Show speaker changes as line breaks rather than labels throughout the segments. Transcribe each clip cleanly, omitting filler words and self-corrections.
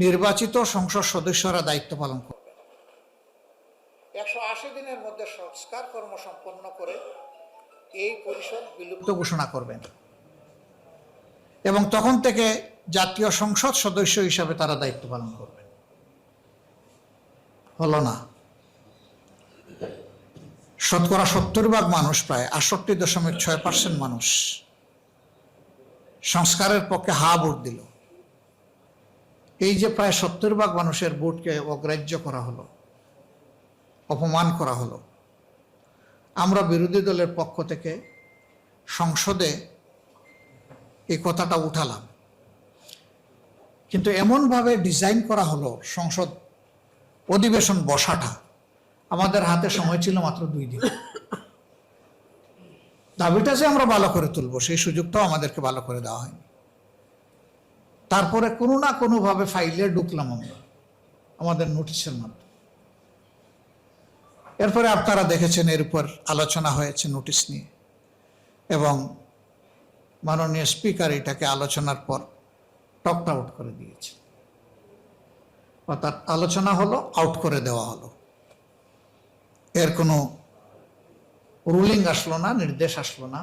নির্বাচিত সংসদ সদস্যরা দায়িত্ব পালন করবেন। 180 দিনের মধ্যে সংস্কার কর্ম সম্পন্ন করে এই পরিষদ বিলুপ্ত ঘোষণা করবেন এবং তখন থেকে জাতীয় সংসদ সদস্য হিসাবে তারা দায়িত্ব পালন করবেন। হলো না। শতকরা 70% মানুষ, প্রায় 68.6% মানুষ সংস্কারের পক্ষে হা ভোট দিল। এই যে প্রায় 70% মানুষের ভোটকে অগ্রাহ্য করা হলো, অপমান করা হলো, আমরা বিরোধী দলের পক্ষ থেকে সংসদে এই কথাটা উঠালাম, কিন্তু এমনভাবে ডিজাইন করা হলো সংসদ অধিবেশন বসাটা, আমাদের হাতে সময় ছিল মাত্র 2 দিন। দাবিটা যে আমরা ভালো করে তুলব সেই সুযোগটাও আমাদেরকে ভালো করে দেওয়া হয়নি। তারপরে কোনো না কোনোভাবে ফাইলে ঢুকলাম আমরা আমাদের নোটিশের মাধ্যমে। এরপরে আপনারা দেখেছেন এর উপর আলোচনা হয়েছে নোটিশ নিয়ে, এবং মাননীয় স্পিকার এটাকে আলোচনার পর টকটা আউট করে দিয়েছে, অর্থাৎ আলোচনা হলো, আউট করে দেওয়া হলো। এর কোনো রুলিং আসলো না, নির্দেশ আসলো না,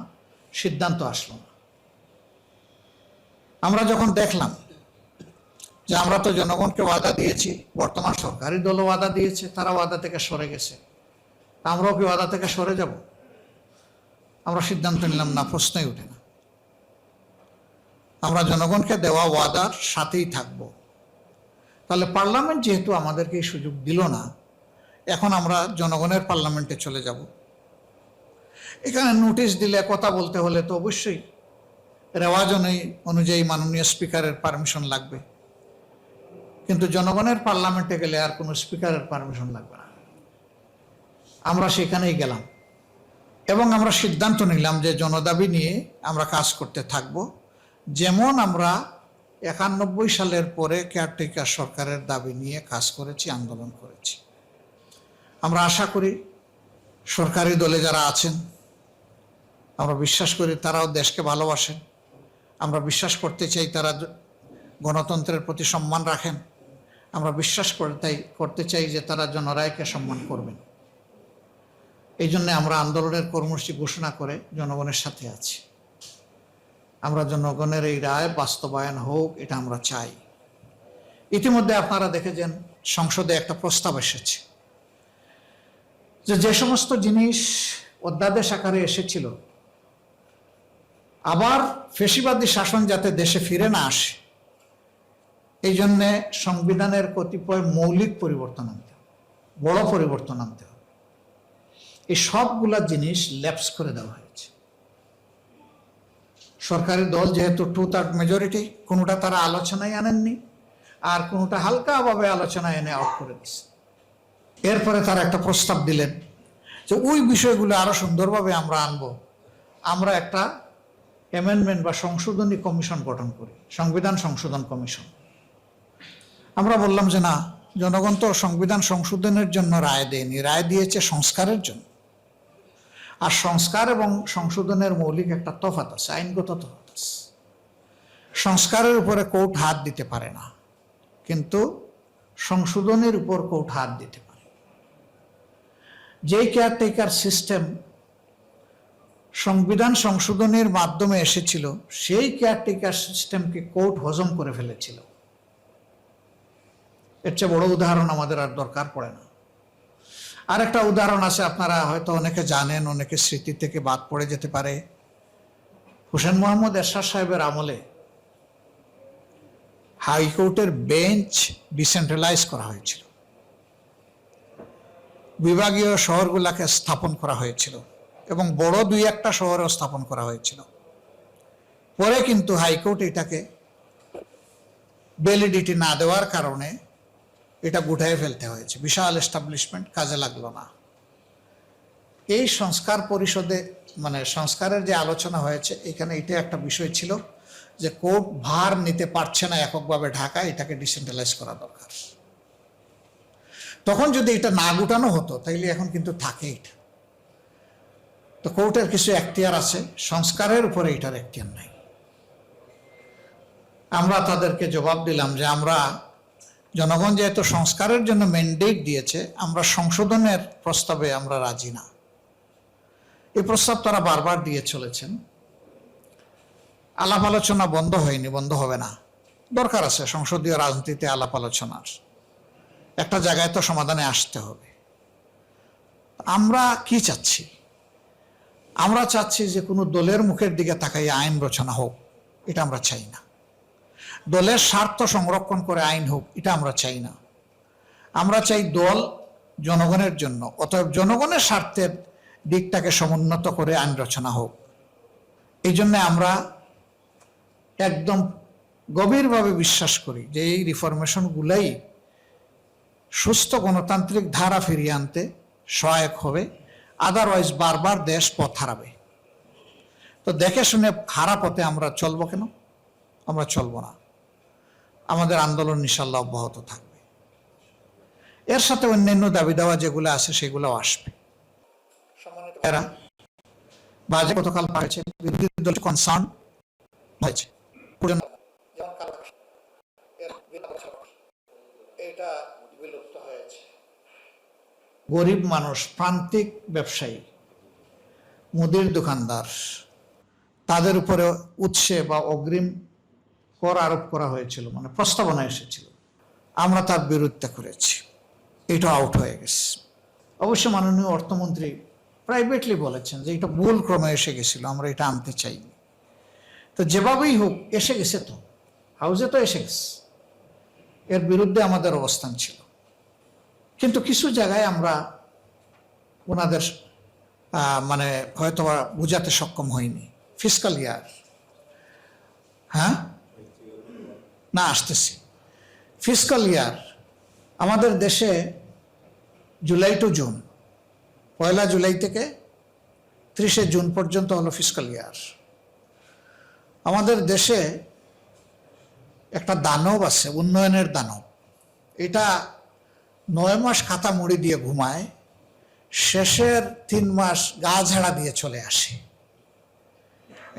সিদ্ধান্ত আসলো না। আমরা যখন দেখলাম যে আমরা তো জনগণকে ওয়াদা দিয়েছি, বর্তমান সরকারি দলও ওয়াদা দিয়েছে, তারা ওয়াদা থেকে সরে গেছে, আমরাও কি ওয়াদা থেকে সরে যাব? আমরা সিদ্ধান্ত নিলাম না, প্রশ্নই ওঠে না। আমরা জনগণকে দেওয়া ওয়াদার সাথেই থাকব। তাহলে পার্লামেন্ট যেহেতু আমাদেরকে এই সুযোগ দিল না, এখন আমরা জনগণের পার্লামেন্টে চলে যাব। এখানে নোটিশ দিলে, কথা বলতে হলে তো অবশ্যই রেওয়াজ অনুযায়ী মাননীয় স্পিকারের পারমিশন লাগবে, কিন্তু জনগণের পার্লামেন্টে গেলে আর কোনো স্পিকারের পারমিশন লাগবে না। আমরা সেখানেই গেলাম এবং আমরা সিদ্ধান্ত নিলাম যে জনদাবি নিয়ে আমরা কাজ করতে থাকব, যেমন আমরা 91 সালের পরে কেয়ারটেকার সরকারের দাবি নিয়ে কাজ করেছি, আন্দোলন করেছি। আমরা আশা করি সরকারি দলে যারা আছেন, আমরা বিশ্বাস করি তারাও দেশকে ভালোবাসেন। আমরা বিশ্বাস করতে চাই তারা গণতন্ত্রের প্রতি সম্মান রাখেন। আমরা বিশ্বাস করতে চাই যে তারা জনরায়কে সম্মান করবেন। এই জন্য আমরা আন্দোলনের কর্মসূচি ঘোষণা করে জনগণের সাথে আছি। আমরা জনগণের এই রায় বাস্তবায়ন হোক, এটা আমরা চাই। ইতিমধ্যে আপনারা দেখেছেন সংসদে একটা প্রস্তাব এসেছে যে সমস্ত জিনিস অধ্যাদেশ আকারে এসেছিল, আবার ফ্যাসিবাদী শাসন যাতে দেশে ফিরে না আসে, এই জন্যে সংবিধানের কতিপয় মৌলিক পরিবর্তন আনতে হবে, বড় পরিবর্তন আনতে হবে। এই সবগুলা জিনিস ল্যাপস করে দেওয়া হয়েছে। সরকারি দল যেহেতু 2/3 মেজরিটি, কোনোটা তারা আলোচনায় আনেননি, আর কোনোটা হালকাভাবে আলোচনায় এনে আউট করে দিচ্ছে। এরপরে তারা একটা প্রস্তাব দিলেন যে ওই বিষয়গুলো আরো সুন্দরভাবে আমরা আনবো, আমরা একটা অ্যামেন্ডমেন্ট বা সংশোধনী কমিশন গঠন করি, সংবিধান সংশোধন কমিশন। আমরা বললাম যে না, জনগণ তো সংবিধান সংশোধনের জন্য রায় দেয়নি, রায় দিয়েছে সংস্কারের জন্য। আর সংস্কার এবং সংশোধনের মৌলিক একটা তফাৎ আছে, আইনগত তফাৎ আছে। সংস্কারের উপরে কোর্ট হাত দিতে পারে না, কিন্তু সংশোধনের উপর কোর্ট হাত দিতে পারে। যেই কেয়ারটেকার সিস্টেম সংবিধান সংশোধনের মাধ্যমে এসেছিল, সেই কেয়ারটেকার সিস্টেমকে কোর্ট হজম করে ফেলেছিল। এর চেয়ে বড় উদাহরণ আমাদের আর দরকার পড়ে না। আর একটা উদাহরণ আছে, আপনারা হয়তো অনেকে জানেন, অনেকে স্মৃতি থেকে বাদ পড়ে যেতে পারে। হোসেন মোহাম্মদ এরশাদ সাহেবের আমলে হাইকোর্টের বেঞ্চ ডিসেন্ট্রালাইজ করা হয়েছিল, বিভাগীয় শহরগুলোকে স্থাপন করা হয়েছিল এবং বড় 2-1টা শহরেও স্থাপন করা হয়েছিল। পরে কিন্তু হাইকোর্ট এটাকে ভ্যালিডিটি না দেওয়ার কারণে এটা গুটায়ে ফেলতে হয়েছে। বিশাল এস্টাবলিশমেন্ট, কাজে লাগলো না। এই সংস্কার পরিষদে মানে সংস্কারের যে আলোচনা হয়েছে, এখানে এটা একটা বিষয় ছিল যে কোর্ট ভার নিতে পারছে না এককভাবে ঢাকা, এটাকে ডিসেন্ট্রালাইজ করা দরকার। তখন যদি এটা না গুটানো হতো তাইলে এখন কিন্তু থাকে এটা। তো কোর্টের কিছু এখতিয়ার আছে, সংস্কারের উপরে এটার এখতিয়ার নাই। আমরা তাদেরকে জবাব দিলাম যে আমরা জনগণ যেহেতু সংস্কারের জন্য ম্যান্ডেট দিয়েছে, আমরা সংশোধনের প্রস্তাবে আমরা রাজি না। এই প্রস্তাব তারা বারবার দিয়ে চলেছেন। আলাপ আলোচনা বন্ধ হয়নি, বন্ধ হবে না। দরকার আছে সংসদীয় রাজনীতিতে আলাপ আলোচনার, একটা জায়গায় তো সমাধানে আসতে হবে। আমরা কি চাচ্ছি? আমরা চাচ্ছি যে কোনো দলের মুখের দিকে তাকাইয়ে আইন রচনা হোক, এটা আমরা চাই না। দলের স্বার্থ সংরক্ষণ করে আইন হোক, এটা আমরা চাই না। আমরা চাই দল জনগণের জন্য, অতএব জনগণের স্বার্থের দিকটাকে সমুন্নত করে আইন রচনা হোক। এই জন্য আমরা একদম গভীরভাবে বিশ্বাস করি যে এই রিফরমেশনগুলাই সুস্থ গণতান্ত্রিক ধারা ফিরিয়ে আনতে সহায়ক হবে। আদারওয়াইজ বারবার দেশ পথ হারাবে। তো দেখে শুনে হারা পথে আমরা চলবো কেন? আমরা চলবো না। আমাদের আন্দোলন ইনশাল্লাহ অব্যাহত থাকবে। এর সাথে অন্যান্য দাবি দাওয়া যেগুলো আছে সেগুলোও আসবে। এরা বাজে গতকাল পাইছে, বিরোধী দল কনসার্ন হয়েছে, এটা বিলুপ্ত হয়েছে। গরিব মানুষ, প্রান্তিক ব্যবসায়ী, মুদির দোকানদার, তাদের উপরে উৎসে বা অগ্রিম কর আরোপ করা হয়েছিল, মানে প্রস্তাবনা এসেছিল, আমরা তার বিরুদ্ধে করেছি। এটা আউট হয়ে গেছে। অবশ্য মাননীয় অর্থমন্ত্রী প্রাইভেটলি বলেছেন যে এটা ভুল ক্রমে এসে গেছিল, আমরা এটা আনতে চাইনি। তো যেভাবেই হোক এসে গেছে, তো হাউজে তো এসে গেছে, এর বিরুদ্ধে আমাদের অবস্থান ছিল। কিন্তু কিছু জায়গায় আমরা ওনাদের মানে হয়তো বোঝাতে সক্ষম হয়নি। ফিসকাল ইয়ার, হ্যাঁ না আসতেছি, ফিসকাল ইয়ার আমাদের দেশে জুলাই টু জুন, 1 জুলাই থেকে 30 জুন পর্যন্ত হলো ফিসকাল ইয়ার। আমাদের দেশে একটা দানব আছে, উন্নয়নের দানব। এটা 9 মাস খাতা মুড়ি দিয়ে ঘুমায়, শেষের 3 মাস গা ঝাড়া দিয়ে চলে আসে।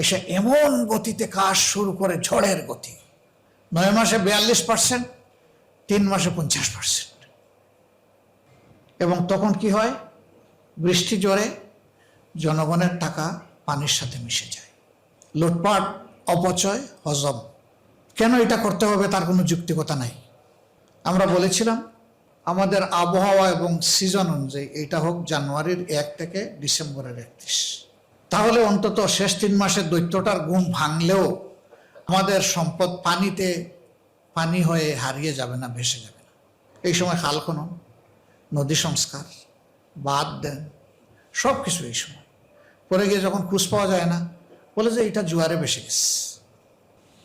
এসে এমন গতিতে কাজ শুরু করে, ঝড়ের গতি। 9 মাসে 42%, 3 মাসে 50%। এবং তখন কি হয়? বৃষ্টি জোরে জনগণের টাকা পানির সাথে মিশে যায়। লুটপাট, অপচয়, হজম। কেন এটা করতে হবে তার কোনো যুক্তিকতা নাই। আমরা বলেছিলাম আমাদের আবহাওয়া এবং সিজন অনুযায়ী এটা হোক জানুয়ারির 1 থেকে ডিসেম্বরের 31। তাহলে অন্তত শেষ 3 মাসের দৈত্যটার ঘুম ভাঙলেও আমাদের সম্পদ পানিতে পানি হয়ে হারিয়ে যাবে না, ভেসে যাবে না। এই সময় খাল খনন, নদী সংস্কার, বাঁধ দেন, সব কিছু এই সময়। পরে গিয়ে যখন খুঁজ পাওয়া যায় না, বলে যে এটা জোয়ারে ভেসে গেছে।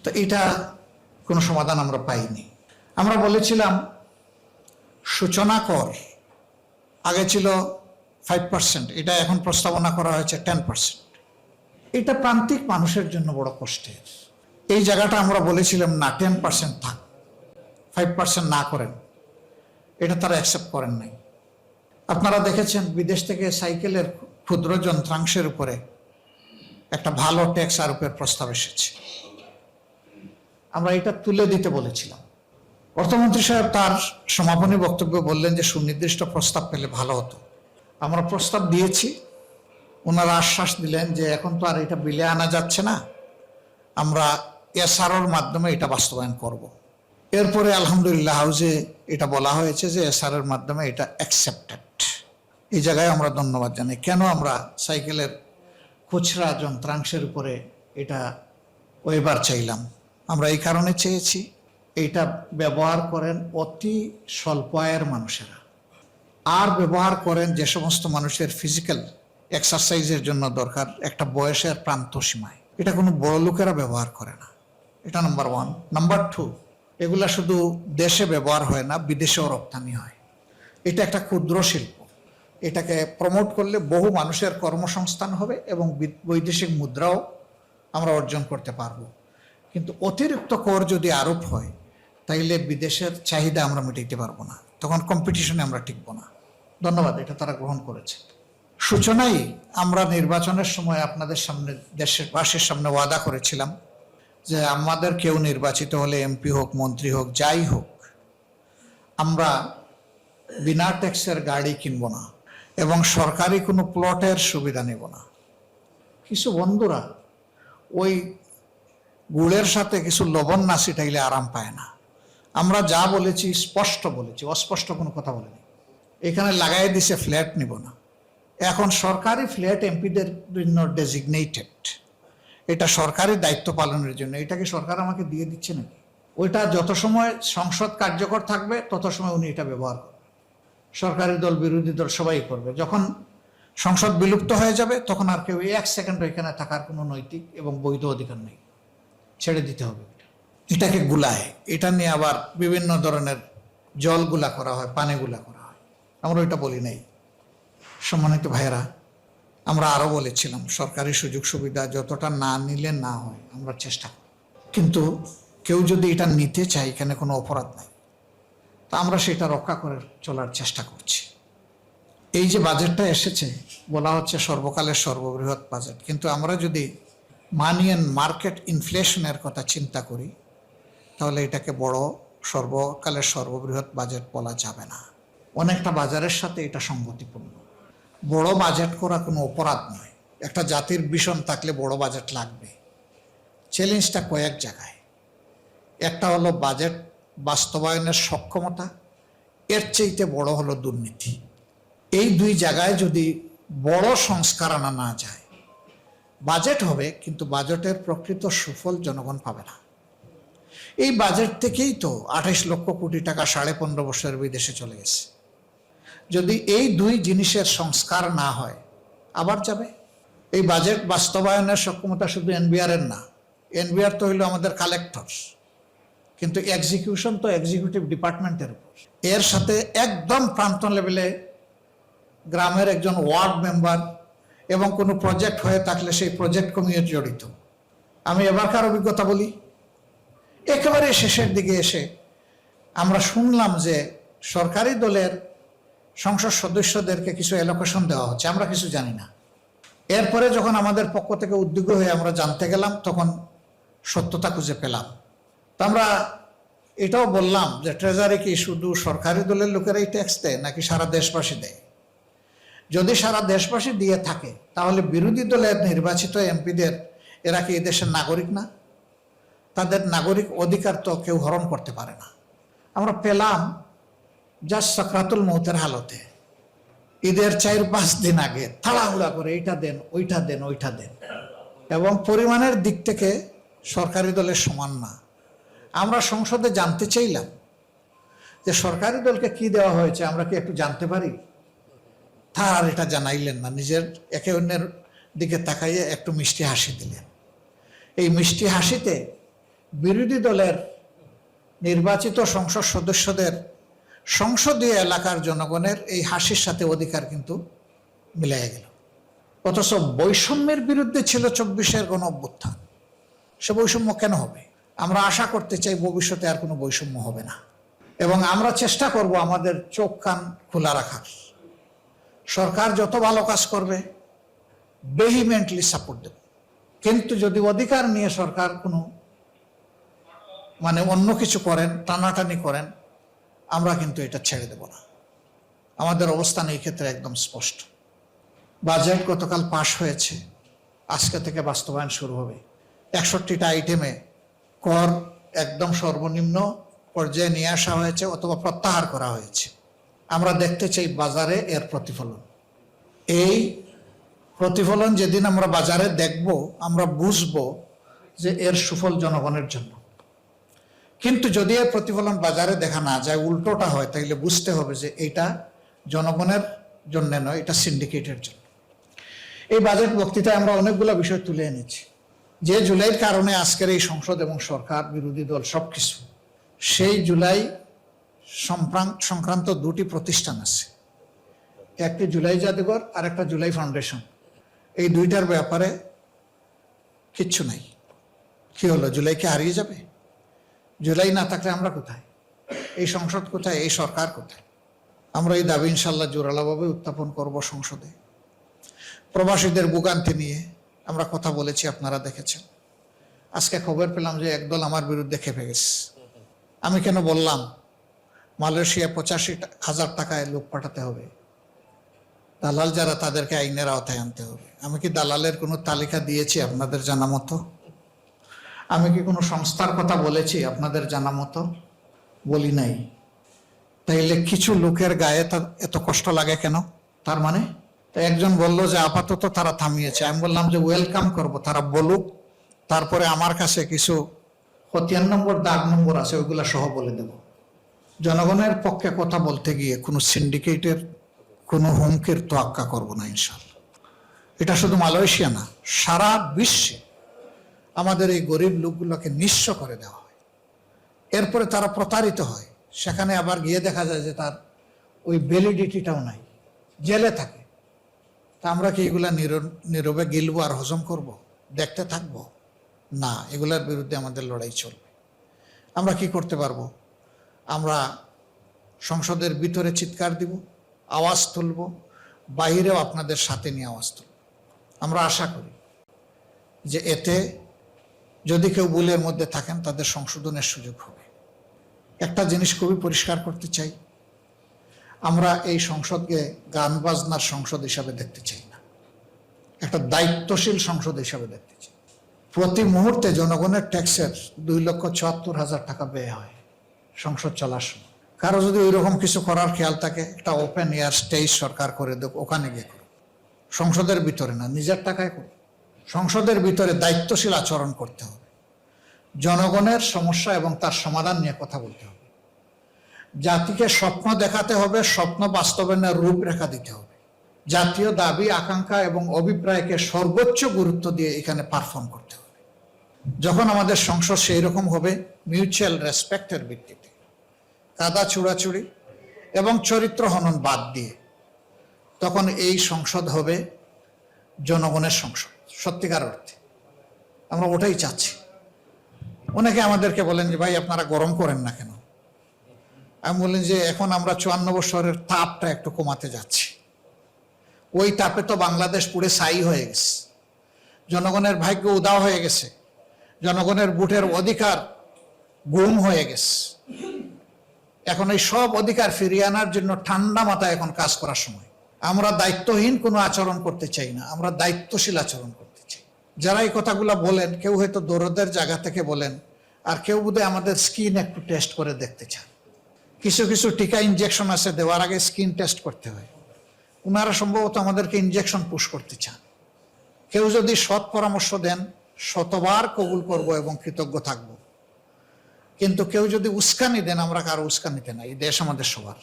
তো এটা কোনো সমাধান আমরা পাইনি। আমরা বলেছিলাম সূচনা কর আগে ছিল 5%, এটা এখন প্রস্তাবনা করা হয়েছে 10%। এটা প্রান্তিক মানুষের জন্য বড় কষ্টের। এই জায়গাটা আমরা বলেছিলাম না, 10% থাক, 5% না করেন। এটা তারা অ্যাকসেপ্ট করেন নাই। আপনারা দেখেছেন বিদেশ থেকে সাইকেলের ক্ষুদ্র যন্ত্রাংশের উপরে একটা ভালো ট্যাক্স আরোপের প্রস্তাব এসেছে। আমরা এটা তুলে দিতে বলেছিলাম। অর্থমন্ত্রী সাহেব তার সমাপনী বক্তব্যে বললেন যে সুনির্দিষ্ট প্রস্তাব পেলে ভালো হতো। আমরা প্রস্তাব দিয়েছি, ওনারা আশ্বাস দিলেন যে এখন তো আর এটা বিলে আনা যাচ্ছে না, আমরা এসআরওর মাধ্যমে এটা বাস্তবায়ন করব। এরপরে আলহামদুলিল্লাহ হাউজে এটা বলা হয়েছে যে এসআরওর মাধ্যমে এটা অ্যাকসেপ্টেড। এই জায়গায় আমরা ধন্যবাদ জানাই। কেন আমরা সাইকেলের খুচরা যন্ত্রাংশের উপরে এটা ওয়েবার চাইলাম? আমরা এই কারণে চেয়েছি, এইটা ব্যবহার করেন অতি স্বল্প আয়ের মানুষেরা, আর ব্যবহার করেন যে সমস্ত মানুষের ফিজিক্যাল এক্সারসাইজের জন্য দরকার একটা বয়সের প্রান্ত সীমায়। এটা কোনো বড় লোকেরা ব্যবহার করে না। এটা নাম্বার 1। নাম্বার 2, এগুলা শুধু দেশে ব্যবহার হয় না, বিদেশেও রপ্তানি হয়। এটা একটা ক্ষুদ্র শিল্প। এটাকে প্রমোট করলে বহু মানুষের কর্মসংস্থান হবে এবং বৈদেশিক মুদ্রাও আমরা অর্জন করতে পারবো। কিন্তু অতিরিক্ত কর যদি আরোপ হয় তাইলে বিদেশের চাহিদা আমরা মেটাইতে পারবো না, তখন কম্পিটিশনে আমরা টিকবো না। ধন্যবাদ, এটা তারা গ্রহণ করেছে। সূচনায় আমরা নির্বাচনের সময় আপনাদের সামনে, দেশের বাসীর সামনে ওয়াদা করেছিলাম যে আমাদের কেউ নির্বাচিত হলে, এমপি হোক, মন্ত্রী হোক, যাই হোক, আমরা বিনা ট্যাক্সের গাড়ি কিনব না এবং সরকারি কোনো প্লটের সুবিধা নেব না। কিছু বন্ধুরা ওই গুড়ের সাথে কিছু লবণ না ছিটাইলে আরাম পায় না। আমরা যা বলেছি স্পষ্ট বলেছি, অস্পষ্ট কোনো কথা বলিনি। এখানে লাগাই দিছে ফ্ল্যাট নিব না। এখন সরকারি ফ্ল্যাট এমপিদের জন্য ডেজিগনেটেড, এটা সরকারি দায়িত্ব পালনের জন্য। এটাকে সরকার আমাকে দিয়ে দিচ্ছে নাকি? ওইটা যত সময় সংসদ কার্যকর থাকবে তত সময় উনি এটা ব্যবহার করবেন। সরকারি দল বিরোধী দল সবাই করবে। যখন সংসদ বিলুপ্ত হয়ে যাবে তখন আর কেউ এক সেকেন্ড এখানে থাকার কোনো নৈতিক এবং বৈধ অধিকার নেই, ছেড়ে দিতে হবে। এটাকে গুলায়, এটা নিয়ে আবার বিভিন্ন ধরনের জল গুলা করা হয়, পানি গুলা করা হয়। আমরা ওইটা বলি নাই। সম্মানিত ভাইয়েরা, আমরা আরো বলেছিলাম সরকারি সুযোগ সুবিধা যতটা না নিলে না হয় আমরা চেষ্টা করি, কিন্তু কেউ যদি এটা নিতে চায় এখানে কোনো অপরাধ নাই, তা আমরা সেটা রক্ষা করে চলার চেষ্টা করছি। এই যে বাজেটটা এসেছে বলা হচ্ছে সর্বকালের সর্ববৃহৎ বাজেট, কিন্তু আমরা যদি মানি অ্যান্ড মার্কেট ইনফ্লেশনের কথা চিন্তা করি তাহলে এটাকে বড় সর্বকালের সর্ববৃহৎ বাজেট বলা যাবে না। অনেকটা বাজারের সাথে এটা সঙ্গতিপূর্ণ। বড় বাজেট করা কোনো অপরাধ নয়। একটা জাতির ভিশন থাকলে বড় বাজেট লাগবে। চ্যালেঞ্জটা কয়েক জায়গায়। একটা হলো বাজেট বাস্তবায়নের সক্ষমতা, এর চাইতে বড় হলো দুর্নীতি। এই দুই জায়গায় যদি বড় সংস্কার আনা না যায়, বাজেট হবে কিন্তু বাজেটের প্রকৃত সুফল জনগণ পাবে না। এই বাজেট থেকেই তো 28 লক্ষ কোটি টাকা 15.5 বছরের বিদেশে চলে গেছে। যদি এই দুই জিনিসের সংস্কার না হয় আবার যাবে। এই বাজেট বাস্তবায়নের সক্ষমতা শুধু এনবিআর এর না। এনবিআর তো হইল আমাদের কালেক্টরস, কিন্তু এক্সিকিউশন তো এক্সিকিউটিভ ডিপার্টমেন্টের উপর। এর সাথে একদম প্রান্ত লেভেলে গ্রামের একজন ওয়ার্ড মেম্বার এবং কোনো প্রজেক্ট হয়ে থাকলে সেই প্রজেক্ট কমিয়ে জড়িত। আমি এবারকার অভিজ্ঞতা বলি, একেবারে শেষের দিকে এসে আমরা শুনলাম যে সরকারি দলের সংসদ সদস্যদেরকে কিছু অ্যালোকেশন দেওয়া হচ্ছে, আমরা কিছু জানি না। এরপরে যখন আমাদের পক্ষ থেকে উদ্যোগ হয়ে আমরা জানতে গেলাম তখন সত্যতা খুঁজে পেলাম। তো আমরা এটাও বললাম যে ট্রেজারি কি শুধু সরকারি দলের লোকেরাই ট্যাক্স দেয় নাকি সারা দেশবাসী দেয়? যদি সারা দেশবাসী দিয়ে থাকে তাহলে বিরোধী দলের নির্বাচিত এমপিদের, এরা কি এদেশের নাগরিক না? তাদের নাগরিক অধিকার তো কেউ হরণ করতে পারে না। আমরা পেলাম জাস্ট সাকরাতুল মৌতের হালতে, ঈদের 4-5 দিন আগে তাড়াহুড়া করে এইটা দেন ওইটা দেন ওইটা দেন, এবং পরিমাণের দিক থেকে সরকারি দলের সমান না। আমরা সংসদে জানতে চাইলাম যে সরকারি দলকে কি দেওয়া হয়েছে, আমরা কি একটু জানতে পারি? তার এটা জানাইলেন না, নিজের একে অন্যের দিকে তাকাইয়ে একটু মিষ্টি হাসি দিলেন। এই মিষ্টি হাসিতে বিরোধী দলের নির্বাচিত সংসদ সদস্যদের সংসদীয় এলাকার জনগণের এই হাসির সাথে অধিকার কিন্তু মিলাই গেল। অথচ বৈষম্যের বিরুদ্ধে ছিল 24-এর গণ অভ্যুত্থান। সে বৈষম্য কেন হবে? আমরা আশা করতে চাই ভবিষ্যতে আর কোনো বৈষম্য হবে না, এবং আমরা চেষ্টা করব আমাদের চোখ কান খোলা রাখার। সরকার যত ভালো কাজ করবে ভেহিমেন্টলি সাপোর্ট দেব, কিন্তু যদি অধিকার নিয়ে সরকার কোনো অন্য কিছু করেন, টানাটানি করেন, আমরা কিন্তু এটা ছেড়ে দেব না। আমাদের অবস্থান এই ক্ষেত্রে একদম স্পষ্ট। বাজেট গতকাল পাশ হয়েছে, আজকে থেকে বাস্তবায়ন শুরু হবে। 61টা আইটেমে কর একদম সর্বনিম্ন পর্যায়ে নিয়ে আসা হয়েছে অথবা প্রত্যাহার করা হয়েছে। আমরা দেখতে চাই বাজারে এর প্রতিফলন। এই প্রতিফলন যেদিন আমরা বাজারে দেখব আমরা বুঝবো যে এর সুফল জনগণের জন্য। কিন্তু যদি এর প্রতিফলন বাজারে দেখা না যায়, উল্টোটা হয়, তাইলে বুঝতে হবে যে এটা জনগণের জন্য নয়, এটা সিন্ডিকেটের জন্য। এই বাজেট বক্তৃতায় আমরা অনেকগুলো বিষয় তুলে এনেছি। যে জুলাইয়ের কারণে আজকের এই সংসদ এবং সরকার বিরোধী দল সবকিছু, সেই জুলাই সংক্রান্ত দুটি প্রতিষ্ঠান আছে, একটি জুলাই জাদুঘর আর একটা জুলাই ফাউন্ডেশন। এই দুইটার ব্যাপারে কিচ্ছু নাই। কি হলো, জুলাইকে হারিয়ে যাবে? জুলাই না থাকলে আমরা কোথায়? এই সংসদ কোথায়? এই সরকার কোথায়? আমরা এই দাবি ইনশাল্লাহ জোরালোভাবে উত্থাপন করব সংসদে। প্রবাসীদের ভোগান্তি নিয়ে আমরা কথা বলেছি, আপনারা দেখেছেন। আজকে খবর পেলাম যে একদল আমার বিরুদ্ধে খেপে গেছে। আমি কেন বললাম? মালয়েশিয়া 85,000 টাকায় লোক পাঠাতে হবে, দালাল যারা তাদেরকে আইনের আওতায় আনতে হবে। আমি কি দালালের কোনো তালিকা দিয়েছি আপনাদের জানা মতো? আমি কি কোনো সংস্থার কথা বলেছি আপনাদের জানা মতো? বলি নাই। তাইলে কিছু লোকের গায়ে এত কষ্ট লাগে কেন? তার মানে একজন বলল যে আপাতত তারা থামিয়েছে। আমি বললাম যে ওয়েলকাম করব, তারা বলুক, তারপরে আমার কাছে কিছু খতিয়ান নম্বর, দাগ নম্বর আছে, ওইগুলা সহ বলে দেব। জনগণের পক্ষে কথা বলতে গিয়ে কোনো সিন্ডিকেটের কোনো হুমকির তোয়াক্কা করব না ইনশাল্লাহ। এটা শুধু মালয়েশিয়া না, সারা বিশ্বে আমাদের এই গরিব লোকগুলোকে নিঃস্ব করে দেওয়া হয়, এরপরে তারা প্রতারিত হয়, সেখানে আবার গিয়ে দেখা যায় যে তার ওই ভ্যালিডিটিটাও নাই, জেলে থাকে। তা আমরা কি এগুলা নীরবে গিলবো আর হজম করব, দেখতে থাকবো? না, এগুলার বিরুদ্ধে আমাদের লড়াই চলবে। আমরা কি করতে পারবো? আমরা সংসদের ভিতরে চিৎকার দিব, আওয়াজ তুলব, বাহিরেও আপনাদের সাথে নিয়ে আওয়াজ তুলব। আমরা আশা করি যে এতে যদি কেউ ভুলের মধ্যে থাকেন তাদের সংশোধনের সুযোগ হবে। একটা জিনিস খুবই পরিষ্কার করতে চাই, আমরা এই সংসদকে গান বাজনার সংসদ হিসাবে দেখতে চাই না, একটা দায়িত্বশীল সংসদ হিসাবে দেখতে চাই। প্রতি মুহূর্তে জনগণের ট্যাক্সের 2,74,000 টাকা ব্যয় হয় সংসদ চলার সময়। কারো যদি ওইরকম কিছু করার খেয়াল থাকে, একটা ওপেন এয়ার স্টেজ সরকার করে দেব, ওখানে গিয়ে করুন। সংসদের ভিতরে না, নিজের টাকায় করুন। সংসদের ভিতরে দায়িত্বশীল আচরণ করতে হবে, জনগণের সমস্যা এবং তার সমাধান নিয়ে কথা বলতে হবে, জাতিকে স্বপ্ন দেখাতে হবে, স্বপ্ন বাস্তবায়নের রূপরেখা দিতে হবে, জাতীয় দাবি আকাঙ্ক্ষা এবং অভিপ্রায়কে সর্বোচ্চ গুরুত্ব দিয়ে এখানে পারফর্ম করতে হবে। যখন আমাদের সংসদ সেই রকম হবে, মিউচুয়াল রেসপেক্টের ভিত্তিতে, কাদা ছুড়াছুড়ি এবং চরিত্র হনন বাদ দিয়ে, তখন এই সংসদ হবে জনগণের সংসদ সত্যিকার অর্থে। আমরা ওটাই চাচ্ছি। অনেকে আমাদেরকে বলেন যে ভাই আপনারা গরম করেন না কেন? আমি বলেন যে এখন আমরা 54 বছরের তাপটা একটু কমাতে যাচ্ছি। ওই তাপে তো বাংলাদেশ পুরো ছাই হয়ে গেছে, জনগণের ভাগ্য উদাও হয়ে গেছে, জনগণের ভোটের অধিকার গুম হয়ে গেছে। এখন এই সব অধিকার ফিরিয়ে আনার জন্য ঠান্ডা মাথায় এখন কাজ করার সময়। আমরা দায়িত্বহীন কোনো আচরণ করতে চাই না, আমরা দায়িত্বশীল আচরণ করতে চাই। যারা এই কথাগুলো বলেন, কেউ হয়তো দরদের জায়গা থেকে বলেন, আর কেউ বোধহয় আমাদের স্কিন একটু টেস্ট করে দেখতে চান। কিছু কিছু টিকা ইনজেকশন আছে, দেওয়ার আগে স্কিন টেস্ট করতে হয়। ওনারা সম্ভবত আমাদেরকে ইনজেকশন পুশ করতে চান। কেউ যদি সৎ পরামর্শ দেন, শতবার কবুল করব এবং কৃতজ্ঞ থাকব। কিন্তু কেউ যদি উস্কানি দেন, আমরা কারো উস্কানিতে নাই। এই দেশ আমাদের সবার।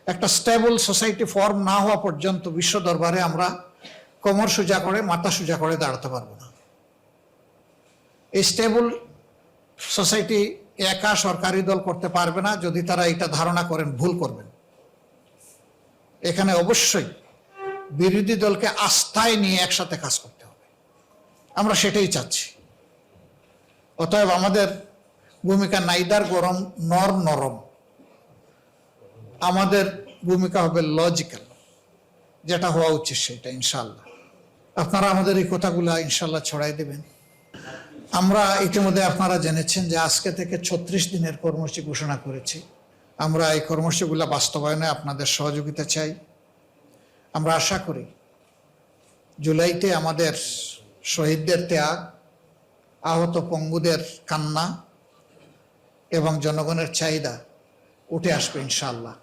একটা স্টেবল সোসাইটি ফর্ম না হওয়া পর্যন্ত বিশ্ব দরবারে আমরা কোমর সোজা করে, মাথা সোজা করে দাঁড়াতে পারবো না। এই স্টেবল সোসাইটি একা সরকারি দল করতে পারবে না। যদি তারা এটা ধারণা করেন, ভুল করবেন। এখানে অবশ্যই বিরোধী দলকে আস্থায় নিয়ে একসাথে কাজ করতে হবে। আমরা সেটাই চাচ্ছি। অতএব আমাদের ভূমিকা নাইদার গরম নর নরম, আমাদের ভূমিকা হবে লজিক্যাল, যেটা হওয়া উচিত সেটা ইনশাল্লাহ। আপনারা আমাদের এই কথাগুলো ইনশাল্লাহ ছড়াই দেবেন। আমরা ইতিমধ্যে আপনারা জেনেছেন যে আজকে থেকে 36 দিনের কর্মসূচি ঘোষণা করেছি। আমরা এই কর্মসূচিগুলো বাস্তবায়নে আপনাদের সহযোগিতা চাই। আমরা আশা করি জুলাইতে আমাদের শহীদদের ত্যাগ, আহত পঙ্গুদের কান্না এবং জনগণের চাহিদা উঠে আসবে ইনশাআল্লাহ।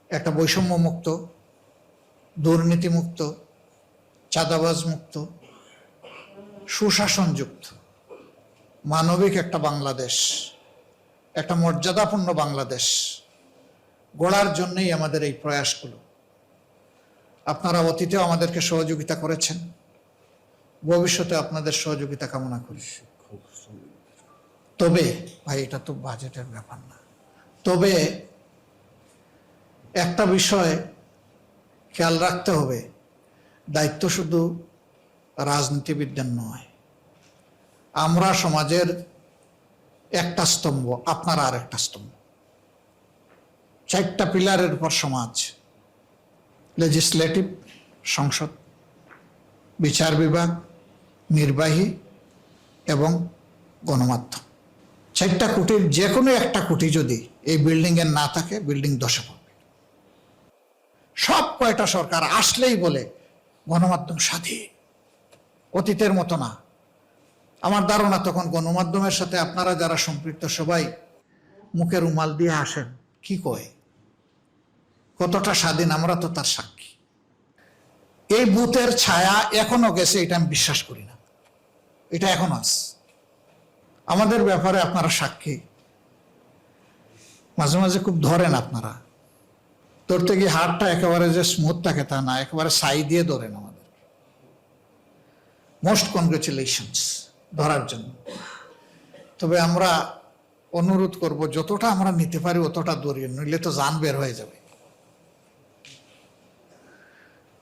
একটা বৈষম্য মুক্ত, দুর্নীতি মুক্ত, চাঁদাবাজ মুক্ত, সুশাসনযুক্ত, মানবিক একটা বাংলাদেশ, একটা মর্যাদাপূর্ণ বাংলাদেশ গড়ার জন্যই আমাদের এই প্রয়াসগুলো। আপনারা অতীতেও আমাদেরকে সহযোগিতা করেছেন, ভবিষ্যতে আপনাদের সহযোগিতা কামনা করি। তবে ভাই, এটা তো বাজেটের ব্যাপার না। তবে একটা বিষয় খেয়াল রাখতে হবে, দায়িত্ব শুধু রাজনীতিবিদদের নয়। আমরা সমাজের একটা স্তম্ভ, আপনারা আর একটা স্তম্ভ। 4টা পিলারের উপর সমাজ: লেজিসলেটিভ সংসদ, বিচার বিভাগ, নির্বাহী এবং গণমাধ্যম। 4টা কোটির যে কোনো একটা কোটি যদি এই বিল্ডিং এর না থাকে, বিল্ডিং ধসে পড়বে। সব কয়টা সরকার আসলেই বলে গণমাধ্যম স্বাধীন, অতীতের মতো না। আমার ধারণা তখন গণমাধ্যমের সাথে আপনারা যারা সম্পৃক্ত সবাই মুখে রুমাল দিয়ে আসেন, কি কয় কতটা স্বাধীন, আমরা তো তার সাক্ষী। এই ভূতের ছায়া এখনো গেছে, এটা আমি বিশ্বাস করি না, এটা এখনো আছে আমাদের ব্যাপারে। আপনারা সাক্ষী, মাঝে মাঝে খুব ধরেন আপনারা, ধরতে গিয়ে হাতটা একেবারে যে স্মুথ থাকে তা না, একেবারে সাই দিয়ে ধরেন আমাদের। মোস্ট কনগ্রেচুলেশনস ধরার জন্য। তবে আমরা অনুরোধ করব, যতটা আমরা নিতে পারি অতটা দূরিয়ে, নইলে তো জান বের হয়ে যাবে।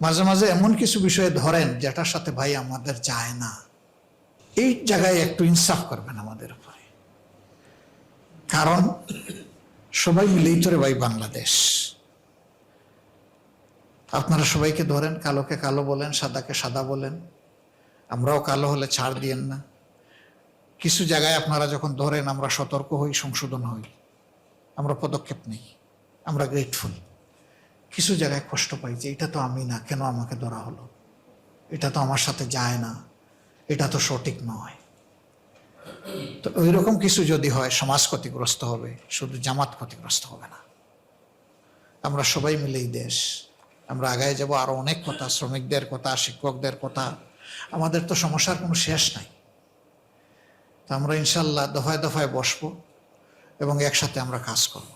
মাঝে মাঝে এমন কিছু বিষয়ে ধরেন যেটার সাথে ভাই আমাদের যায় না, এই জায়গায় একটু ইনসাফ করবেন আমাদের উপরে। কারণ সবাই মিলেই তো রে ভাই বাংলাদেশ। আপনারা সবাইকে ধরেন, কালোকে কালো বলেন, সাদাকে সাদা বলেন, আমরাও কালো হলে ছাড় দিয়েন না। কিছু জায়গায় আপনারা যখন ধরেন আমরা সতর্ক হই, সংশোধন হই, আমরা পদক্ষেপ নিই, আমরা গ্রেটফুল। কিছু জায়গায় কষ্ট পাই যে এটা তো আমি না, কেন আমাকে ধরা হলো, এটা তো আমার সাথে যায় না, এটা তো সঠিক নয়। তো ওই রকম কিছু যদি হয়, সমাজ ক্ষতিগ্রস্ত হবে, শুধু জামাত ক্ষতিগ্রস্ত হবে না। আমরা সবাই মিলেই দেশ, আমরা আগায় যাব। আরো অনেক কথা, শ্রমিকদের কথা, শিক্ষকদের কথা, আমাদের তো সমস্যার কোনো শেষ নাই। তো আমরা ইনশাল্লাহ দফায় দফায় বসবো এবং একসাথে আমরা কাজ করব।